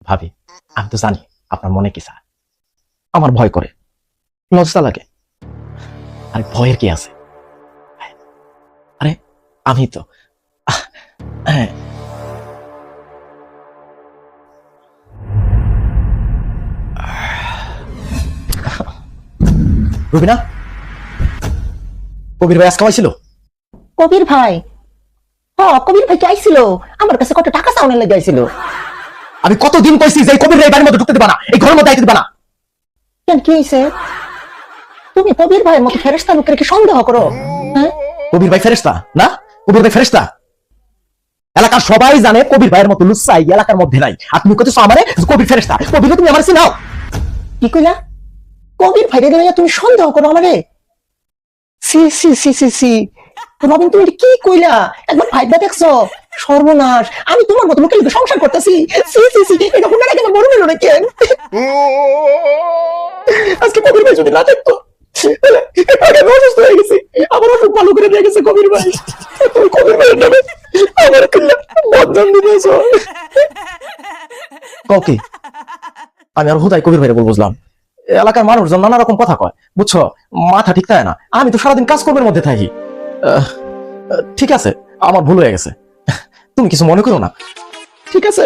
ভাবি, আমি তো জানি আপনার মনে কি চায়। আমার ভয় করে, লজ্জা লাগে। আরে ভয়ের কি আছে? আরে আমি তো হ্যাঁ। রুবিনা, কবির ভাই আজকে হয়েছিল? কবির ভাই? কবির ভাই কি আইছিল? আমার কাছে কত টাকা চাউনের লেগে আইছিল। আমি কতদিন কইছি যে এই কবির ভাই বাড়ির মধ্যে ঢুকতে দিবা না, এই ঘরের মধ্যে আইতে দিবা না। কেন, কি হয়েছে? তুমি কবির ভাইয়ের মতো ফেরেশতা লোকের কি সন্দেহ করো? হ্যাঁ, কবির ভাই ফেরেশতা না? কবির ভাই ফেরেশতা? এলাকার সবাই জানে কবির ভাইয়ের মতো লুচ্চাই এলাকার মধ্যে নাই। আর তুমি কইতেছো আমারে কবির ফেরেশতা? কবির তুমি আমার চিনাও? কি কইলা? কবির ভাইরে লইয়া তুমি সন্দেহ করো আমারে? সি সি সি সি সি, রবিন তুমি এটা কি কইলা? একবার ভাইবা দেখছো? সর্বনাশ, আমি তোমার মতো লোকের লগে সংসার করতেছি। সি সি সি, এটা কোন না কেন মরে গেল না কেন? আজকে কবির ভাই যদি না থাকতো তাহলে আমি অসুস্থ হয়ে গেছি। আমার অসুখ ভালো করে দিয়ে গেছে কবির ভাই। তুমি কবির ভাইয়ের নামে আমার কিল্লা বদনাম দিয়েছ। কাউকে আমি আর হুদাই কবির ভাইরে বল বুঝলাম। এলাকার মানুষজন নানা রকম কথা কয়, বুঝছো? মাথা ঠিক থাকে না। আমি তো সারাদিন কাজকর্মের মধ্যে থাকি। ঠিক আছে, আমার ভুল হয়ে গেছে, তুমি কিছু মনে করো না। ঠিক আছে।